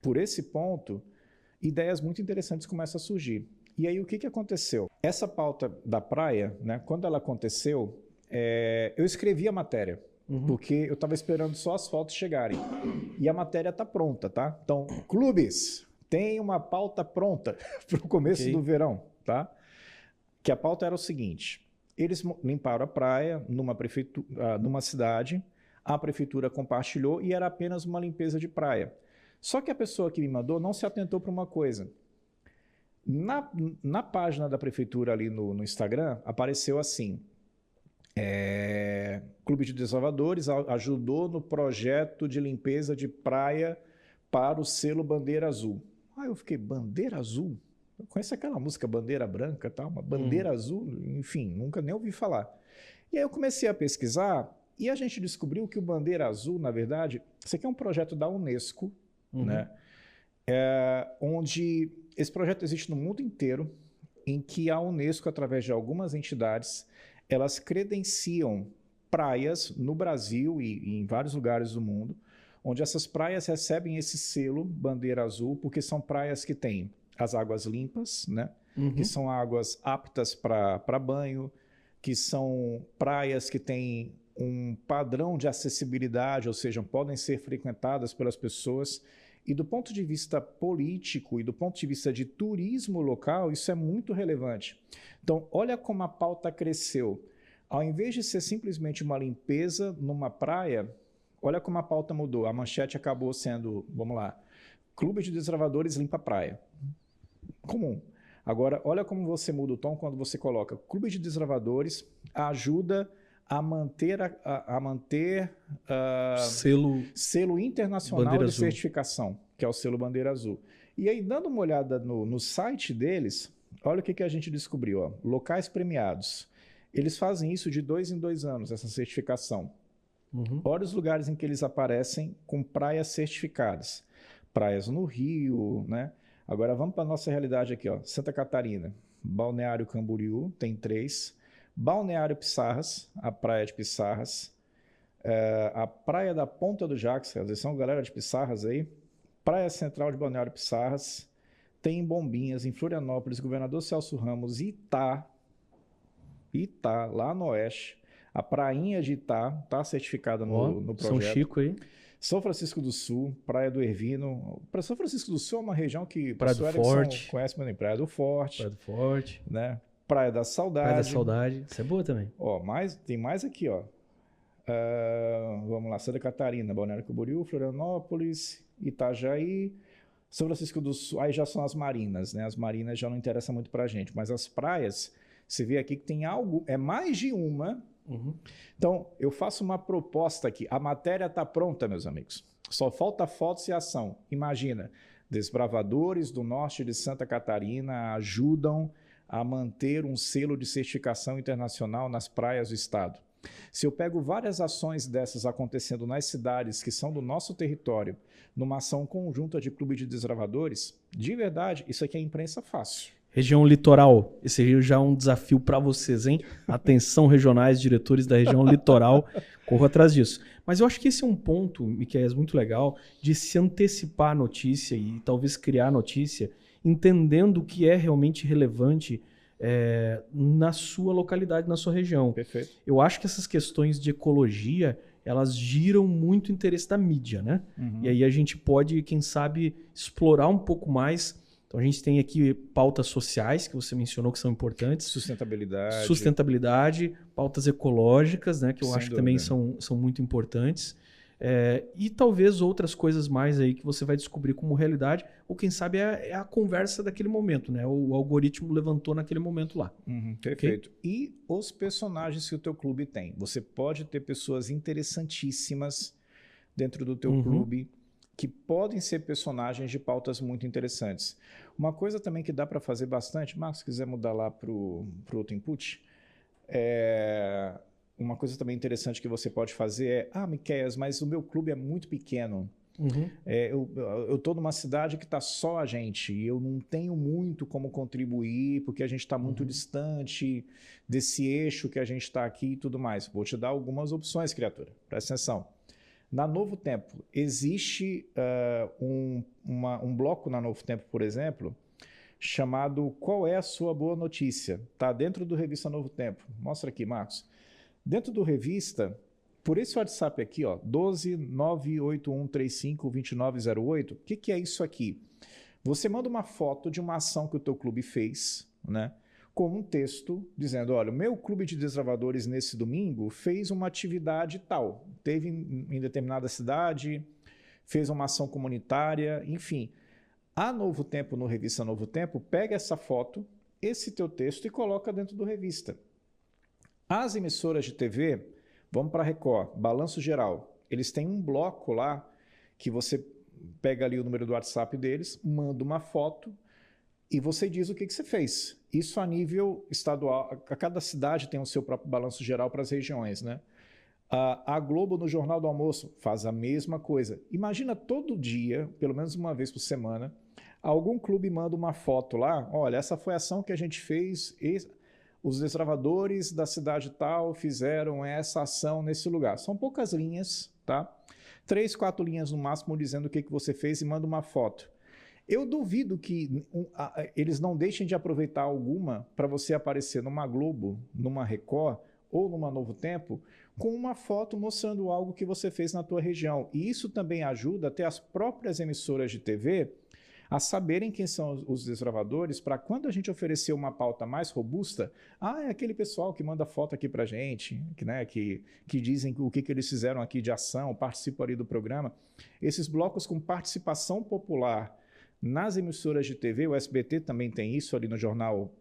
por esse ponto, ideias muito interessantes começam a surgir. E aí o que aconteceu? Essa pauta da praia, né, quando ela aconteceu, eu escrevi a matéria, porque eu estava esperando só as fotos chegarem. E a matéria está pronta, tá? Então, clubes, tem uma pauta pronta para o começo do verão, tá? Que a pauta era o seguinte: eles limparam a praia numa cidade, a prefeitura compartilhou e era apenas uma limpeza de praia. Só que a pessoa que me mandou não se atentou para uma coisa. Na página da prefeitura ali no Instagram, apareceu assim, Clube de Desbravadores ajudou no projeto de limpeza de praia para o selo Bandeira Azul. Aí eu fiquei, Bandeira Azul? Eu conheço aquela música Bandeira Branca, tal, uma Bandeira Azul, enfim, nunca nem ouvi falar. E aí eu comecei a pesquisar e a gente descobriu que o Bandeira Azul, na verdade, isso aqui é um projeto da Unesco, né? Onde esse projeto existe no mundo inteiro, em que a Unesco, através de algumas entidades, elas credenciam praias no Brasil e em vários lugares do mundo, onde essas praias recebem esse selo Bandeira Azul, porque são praias que têm as águas limpas, né? Que são águas aptas para banho, que são praias que têm um padrão de acessibilidade, ou seja, podem ser frequentadas pelas pessoas. E do ponto de vista político e do ponto de vista de turismo local, isso é muito relevante. Então, olha como a pauta cresceu. Ao invés de ser simplesmente uma limpeza numa praia, olha como a pauta mudou. A manchete acabou sendo, vamos lá, Clube de Desbravadores limpa a praia. Comum. Agora, olha como você muda o tom quando você coloca Clube de Desbravadores ajuda a manter selo internacional Bandeira de Azul. certificação, que é o selo Bandeira Azul. E aí, dando uma olhada no site deles, olha o que a gente descobriu. Ó. Locais premiados. Eles fazem isso de 2 em 2 anos, essa certificação. Olha os lugares em que eles aparecem com praias certificadas. Praias no Rio, né? Agora vamos para a nossa realidade aqui, ó. Santa Catarina, Balneário Camboriú, tem 3. Balneário Pissarras, a praia de Pissarras. A praia da Ponta do Jax, às vezes são galera de Pissarras aí. Praia Central de Balneário Pissarras. Tem em Bombinhas, em Florianópolis, Governador Celso Ramos, Itá, lá no oeste. A prainha de Itá está certificada no projeto. São Chico aí. São Francisco do Sul, Praia do Ervino. Para São Francisco do Sul é uma região que Praia do Forte. Conhece muito bem. Praia do Forte. Praia do Forte. Né? Praia da Saudade. Praia da Saudade. Isso é boa também. Ó, tem mais aqui, ó. Vamos lá, Santa Catarina, Balneário Camboriú, Florianópolis, Itajaí, São Francisco do Sul. Aí já são as marinas, né? As marinas já não interessam muito pra gente. Mas as praias, você vê aqui que tem algo, é mais de uma. Então, eu faço uma proposta aqui. A matéria está pronta, meus amigos. Só falta fotos e ação. Imagina, desbravadores do norte de Santa Catarina ajudam a manter um selo de certificação internacional nas praias do estado. Se eu pego várias ações dessas acontecendo nas cidades que são do nosso território, numa ação conjunta de clube de desbravadores, de verdade, isso aqui é imprensa fácil. Região litoral, esse já é um desafio para vocês, hein? Atenção, regionais, diretores da região litoral, corro atrás disso. Mas eu acho que esse é um ponto, Miqueias, muito legal, de se antecipar a notícia e talvez criar a notícia, entendendo o que é realmente relevante na sua localidade, na sua região. Perfeito. Eu acho que essas questões de ecologia, elas giram muito o interesse da mídia, né? E aí a gente pode, quem sabe, explorar um pouco mais. Então a gente tem aqui pautas sociais, que você mencionou que são importantes. Sustentabilidade, pautas ecológicas, né, que eu acho que também são muito importantes. E talvez outras coisas mais aí que você vai descobrir como realidade, ou quem sabe é a conversa daquele momento, né? O algoritmo levantou naquele momento lá. Perfeito. Okay? E os personagens que o teu clube tem. Você pode ter pessoas interessantíssimas dentro do teu clube, que podem ser personagens de pautas muito interessantes. Uma coisa também que dá para fazer bastante, Marcos, se quiser mudar lá para o outro input, uma coisa também interessante que você pode fazer Miqueias, mas o meu clube é muito pequeno. Eu estou numa cidade que está só a gente e eu não tenho muito como contribuir porque a gente está muito distante desse eixo que a gente está aqui e tudo mais. Vou te dar algumas opções, criatura. Presta atenção. Na Novo Tempo, existe um bloco na Novo Tempo, por exemplo, chamado Qual é a Sua Boa Notícia? Está dentro do Revista Novo Tempo. Mostra aqui, Marcos. Dentro do Revista, por esse WhatsApp aqui, ó, 12981352908, o que é isso aqui? Você manda uma foto de uma ação que o teu clube fez, né? Com um texto dizendo, olha, o meu clube de desbravadores nesse domingo fez uma atividade tal, teve em determinada cidade, fez uma ação comunitária, enfim. A Novo Tempo, no Revista Novo Tempo, pega essa foto, esse teu texto e coloca dentro do Revista. As emissoras de TV, vamos para a Record, Balanço Geral, eles têm um bloco lá que você pega ali o número do WhatsApp deles, manda uma foto e você diz o que você fez. Isso a nível estadual, cada cidade tem o seu próprio balanço geral para as regiões, né? A Globo, no Jornal do Almoço, faz a mesma coisa. Imagina todo dia, pelo menos uma vez por semana, algum clube manda uma foto lá, olha, essa foi a ação que a gente fez, os desbravadores da cidade tal fizeram essa ação nesse lugar. São poucas linhas, tá? 3, 4 linhas no máximo dizendo o que você fez e manda uma foto. Eu duvido que eles não deixem de aproveitar alguma para você aparecer numa Globo, numa Record ou numa Novo Tempo com uma foto mostrando algo que você fez na tua região. E isso também ajuda até as próprias emissoras de TV a saberem quem são os desbravadores, para quando a gente oferecer uma pauta mais robusta, é aquele pessoal que manda foto aqui para a gente, né, que dizem o que eles fizeram aqui de ação, participam ali do programa. Esses blocos com participação popular nas emissoras de TV, o SBT também tem isso ali no jornal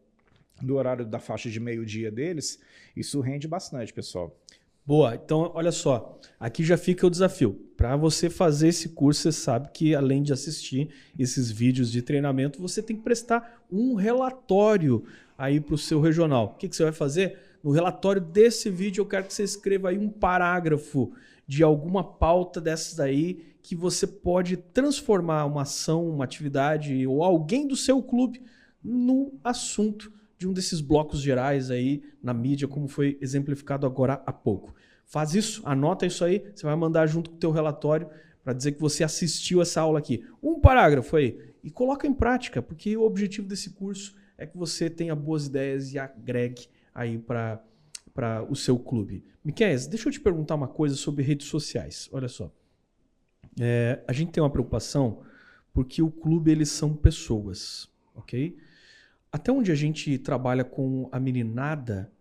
do horário da faixa de meio-dia deles, isso rende bastante, pessoal. Boa, então olha só, aqui já fica o desafio. Para você fazer esse curso, você sabe que além de assistir esses vídeos de treinamento, você tem que prestar um relatório aí para o seu regional. O que você vai fazer? No relatório desse vídeo eu quero que você escreva aí um parágrafo de alguma pauta dessas aí que você pode transformar uma ação, uma atividade ou alguém do seu clube no assunto de um desses blocos gerais aí na mídia, como foi exemplificado agora há pouco. Faz isso, anota isso aí, você vai mandar junto com o teu relatório para dizer que você assistiu essa aula aqui. Um parágrafo aí e coloca em prática, porque o objetivo desse curso é que você tenha boas ideias e agregue aí para o seu clube. Miquéias, deixa eu te perguntar uma coisa sobre redes sociais. Olha só, a gente tem uma preocupação porque o clube eles são pessoas, ok? Até onde a gente trabalha com a meninada,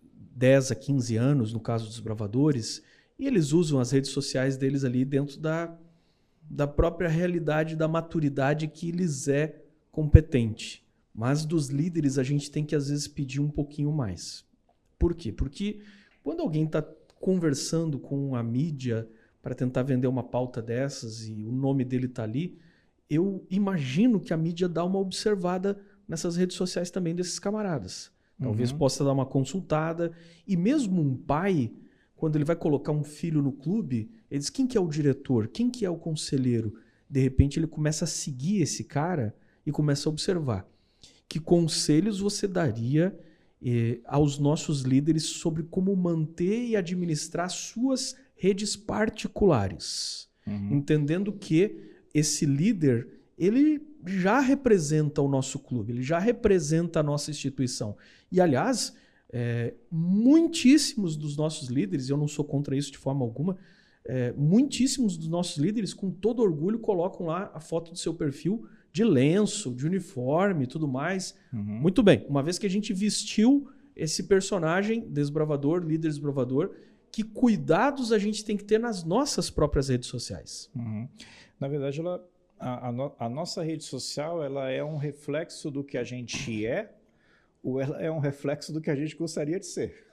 10 a 15 anos, no caso dos bravadores, e eles usam as redes sociais deles ali dentro da própria realidade, da maturidade que lhes é competente. Mas dos líderes a gente tem que às vezes pedir um pouquinho mais. Por quê? Porque quando alguém está conversando com a mídia para tentar vender uma pauta dessas e o nome dele está ali, eu imagino que a mídia dá uma observada nessas redes sociais também desses camaradas. Talvez possa dar uma consultada. E mesmo um pai, quando ele vai colocar um filho no clube, ele diz quem que é o diretor, quem que é o conselheiro. De repente ele começa a seguir esse cara e começa a observar. Que conselhos você daria aos nossos líderes sobre como manter e administrar suas redes particulares? Entendendo que esse líder, ele já representa o nosso clube, ele já representa a nossa instituição. E, aliás, muitíssimos dos nossos líderes, eu não sou contra isso de forma alguma, muitíssimos dos nossos líderes, com todo orgulho, colocam lá a foto do seu perfil de lenço, de uniforme e tudo mais. Muito bem, uma vez que a gente vestiu esse personagem, desbravador, líder desbravador, que cuidados a gente tem que ter nas nossas próprias redes sociais? Na verdade, a nossa rede social ela é um reflexo do que a gente é, ou ela é um reflexo do que a gente gostaria de ser.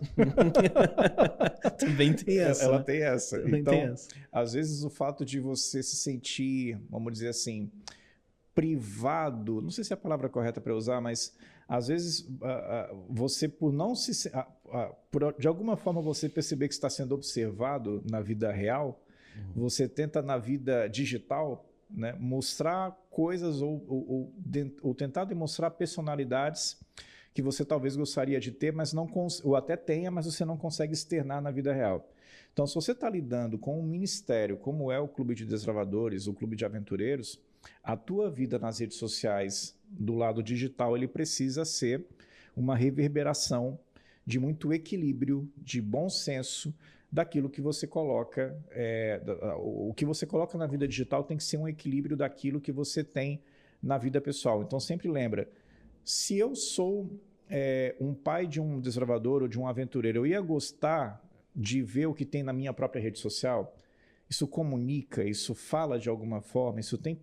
Também tem essa. Ela tem essa. Também então, tem essa. Às vezes o fato de você se sentir, vamos dizer assim, privado, não sei se é a palavra correta para usar, mas às vezes você por não se... de alguma forma você perceber que está sendo observado na vida real, você tenta na vida digital, né, mostrar coisas ou tentar demonstrar personalidades que você talvez gostaria de ter, mas não ou até tenha, mas você não consegue externar na vida real. Então, se você está lidando com um ministério, como é o Clube de Desbravadores, o Clube de Aventureiros, a tua vida nas redes sociais, do lado digital, ele precisa ser uma reverberação de muito equilíbrio, de bom senso, daquilo que você coloca. O que você coloca na vida digital tem que ser um equilíbrio daquilo que você tem na vida pessoal. Então, sempre lembra, se eu sou um pai de um desbravador ou de um aventureiro, eu ia gostar de ver o que tem na minha própria rede social? isso comunica, isso fala de alguma forma, isso tem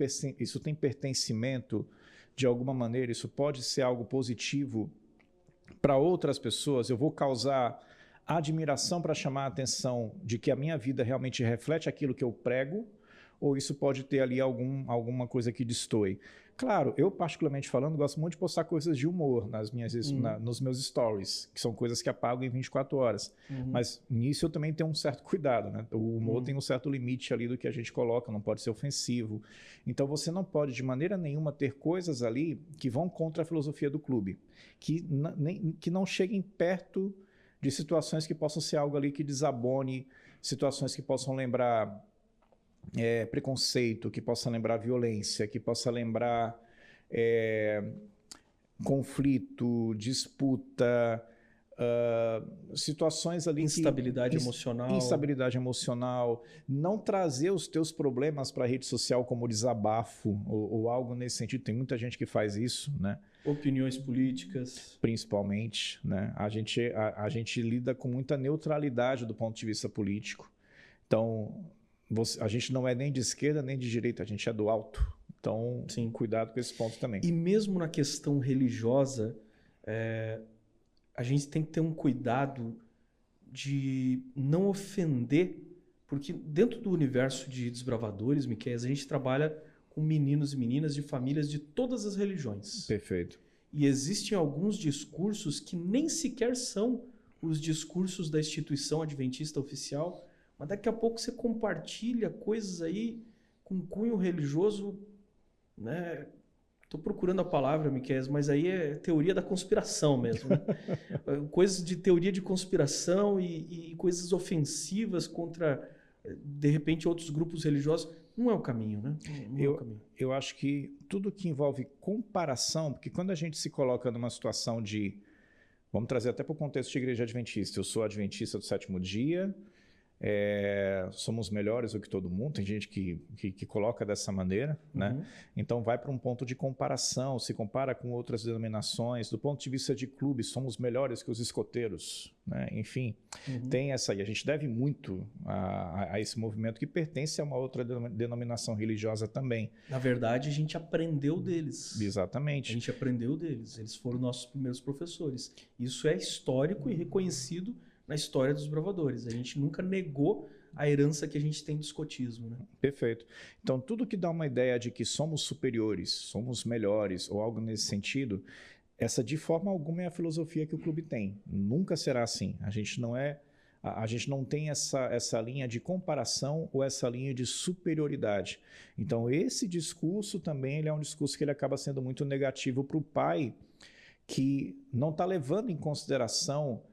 pertencimento de alguma maneira, isso pode ser algo positivo para outras pessoas, eu vou causar admiração para chamar a atenção de que a minha vida realmente reflete aquilo que eu prego, ou isso pode ter ali alguma coisa que destoe. Claro, eu particularmente falando, gosto muito de postar coisas de humor nos meus stories, que são coisas que apago em 24 horas. Mas nisso eu também tenho um certo cuidado, né? O humor tem um certo limite ali do que a gente coloca, não pode ser ofensivo. Então você não pode de maneira nenhuma ter coisas ali que vão contra a filosofia do clube, que não cheguem perto de situações que possam ser algo ali que desabone, situações que possam lembrar preconceito, que possa lembrar violência, que possa lembrar conflito, disputa, situações ali instabilidade emocional. Instabilidade emocional, não trazer os teus problemas para a rede social como desabafo ou algo nesse sentido. Tem muita gente que faz isso, né? Opiniões políticas. Principalmente, né? A gente lida com muita neutralidade do ponto de vista político. Então, a gente não é nem de esquerda nem de direita, a gente é do alto. Então, sim, cuidado com esse ponto também. E mesmo na questão religiosa, a gente tem que ter um cuidado de não ofender, porque dentro do universo de desbravadores, Miquéia, a gente trabalha com meninos e meninas de famílias de todas as religiões. Perfeito. E existem alguns discursos que nem sequer são os discursos da instituição adventista oficial, mas daqui a pouco você compartilha coisas aí com cunho religioso, né? Estou procurando a palavra, Miquéia, mas aí é teoria da conspiração mesmo, né? Coisas de teoria de conspiração e coisas ofensivas contra, de repente, outros grupos religiosos. Não é o caminho, né? Não é o caminho. Eu acho que tudo que envolve comparação, porque quando a gente se coloca numa situação de... Vamos trazer até para o contexto de igreja adventista. Eu sou adventista do sétimo dia, somos melhores do que todo mundo, tem gente que coloca dessa maneira, né? Então vai para um ponto de comparação, se compara com outras denominações, do ponto de vista de clube, somos melhores que os escoteiros, né? Enfim, tem essa aí, a gente deve muito a esse movimento que pertence a uma outra denominação religiosa também. Na verdade, a gente aprendeu deles. Exatamente. A gente aprendeu deles, eles foram nossos primeiros professores. Isso é histórico e reconhecido na história dos bravadores. A gente nunca negou a herança que a gente tem do escotismo, né? Perfeito. Então, tudo que dá uma ideia de que somos superiores, somos melhores, ou algo nesse sentido, essa de forma alguma é a filosofia que o clube tem. Nunca será assim. A gente não tem essa linha de comparação ou essa linha de superioridade. Então, esse discurso também ele é um discurso que ele acaba sendo muito negativo para o pai, que não está levando em consideração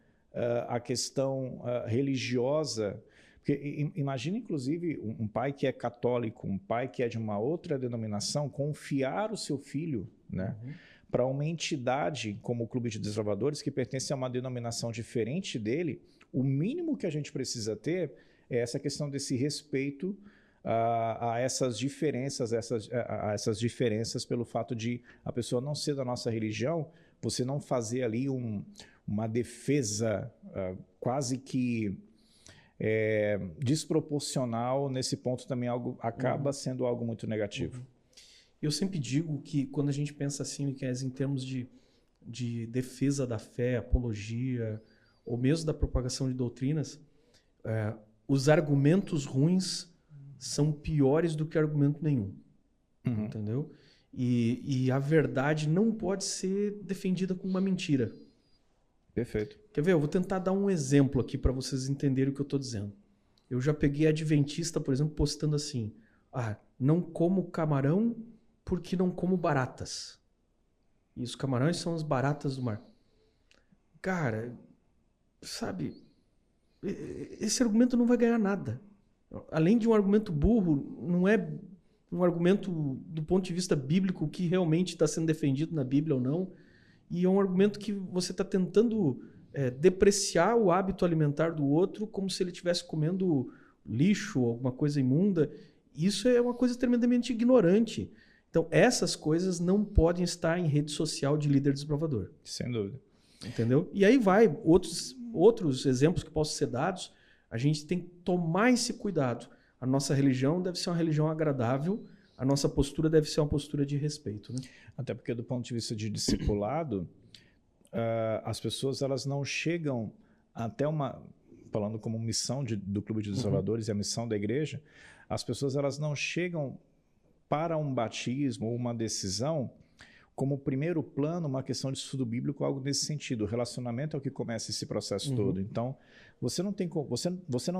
a questão religiosa, porque imagina inclusive um pai que é católico, um pai que é de uma outra denominação, confiar o seu filho, né, para uma entidade como o Clube de Desbravadores, que pertence a uma denominação diferente dele. O mínimo que a gente precisa ter é essa questão desse respeito a essas diferenças, a essas diferenças pelo fato de a pessoa não ser da nossa religião, você não fazer ali uma defesa quase que desproporcional. Nesse ponto também acaba sendo algo muito negativo. Eu sempre digo que quando a gente pensa assim, Miquéia, em termos de defesa da fé, apologia, ou mesmo da propagação de doutrinas, os argumentos ruins são piores do que argumento nenhum. Entendeu? E a verdade não pode ser defendida com uma mentira. Perfeito. Quer ver? Eu vou tentar dar um exemplo aqui para vocês entenderem o que eu estou dizendo. Eu já peguei adventista, por exemplo, postando assim: não como camarão porque não como baratas. E os camarões são as baratas do mar. Cara, sabe, esse argumento não vai ganhar nada. Além de um argumento burro, não é um argumento do ponto de vista bíblico que realmente está sendo defendido na Bíblia ou não. E é um argumento que você está tentando depreciar o hábito alimentar do outro como se ele estivesse comendo lixo, alguma coisa imunda. Isso é uma coisa tremendamente ignorante. Então, essas coisas não podem estar em rede social de líder desbravador. Sem dúvida. Entendeu? E aí vai, outros exemplos que possam ser dados, a gente tem que tomar esse cuidado. a nossa religião deve ser uma religião agradável, a nossa postura deve ser uma postura de respeito, né? Até porque do ponto de vista de discipulado, as pessoas elas não chegam até falando como missão do Clube de Desbravadores e a missão da igreja, as pessoas elas não chegam para um batismo ou uma decisão como primeiro plano, uma questão de estudo bíblico, algo nesse sentido. O relacionamento é o que começa esse processo todo. Então, você não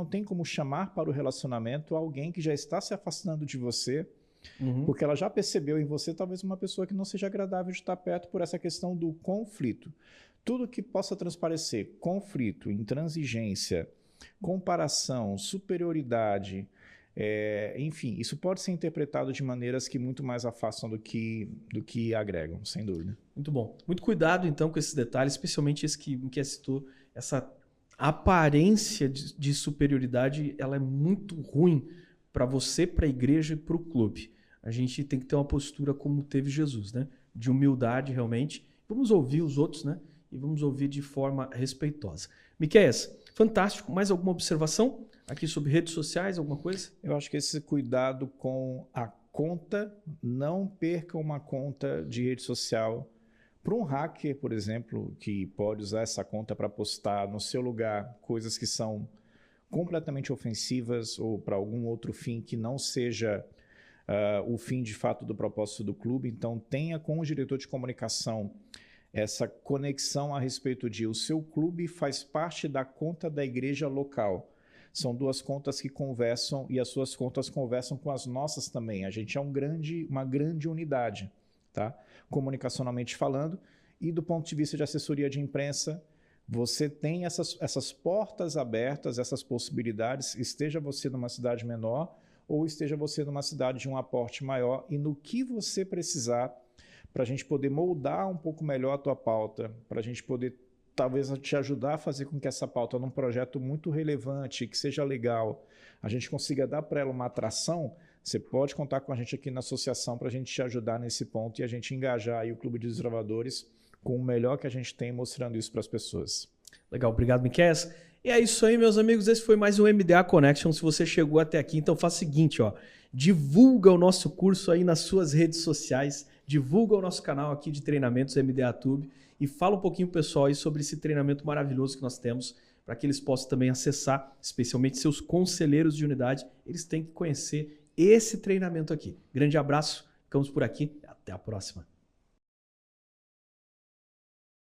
tem como chamar para o relacionamento alguém que já está se afastando de você, porque ela já percebeu em você talvez uma pessoa que não seja agradável de estar perto por essa questão do conflito. Tudo que possa transparecer conflito, intransigência, comparação, superioridade, enfim, isso pode ser interpretado de maneiras que muito mais afastam do que agregam, sem dúvida. Muito bom. Muito cuidado, então, com esses detalhes, especialmente esse que citou, essa aparência de superioridade, ela é muito ruim para você, para a igreja e para o clube. A gente tem que ter uma postura como teve Jesus, né? De humildade, realmente. Vamos ouvir os outros, né? E vamos ouvir de forma respeitosa. Miqueias, fantástico. Mais alguma observação aqui sobre redes sociais, alguma coisa? Eu acho que esse cuidado com a conta, não perca uma conta de rede social. Para um hacker, por exemplo, que pode usar essa conta para postar no seu lugar coisas que são completamente ofensivas ou para algum outro fim que não seja o fim de fato do propósito do clube. Então tenha com o diretor de comunicação essa conexão a respeito de o seu clube faz parte da conta da igreja local. São duas contas que conversam e as suas contas conversam com as nossas também. A gente é uma grande unidade, tá? Comunicacionalmente falando. E do ponto de vista de assessoria de imprensa, você tem essas portas abertas, essas possibilidades, esteja você numa cidade menor ou esteja você numa cidade de um aporte maior, e no que você precisar para a gente poder moldar um pouco melhor a tua pauta, para a gente poder talvez te ajudar a fazer com que essa pauta, num projeto muito relevante, que seja legal, a gente consiga dar para ela uma atração. Você pode contar com a gente aqui na associação para a gente te ajudar nesse ponto e a gente engajar aí o Clube de Desbravadores com o melhor que a gente tem, mostrando isso para as pessoas. Legal, obrigado, Miqueias. E é isso aí, meus amigos, esse foi mais um MDA Connection. Se você chegou até aqui, então faz o seguinte, ó, divulga o nosso curso aí nas suas redes sociais, divulga o nosso canal aqui de treinamentos MDA Tube e fala um pouquinho, pessoal, aí sobre esse treinamento maravilhoso que nós temos, para que eles possam também acessar, especialmente seus conselheiros de unidade, eles têm que conhecer esse treinamento aqui. Grande abraço, ficamos por aqui, até a próxima.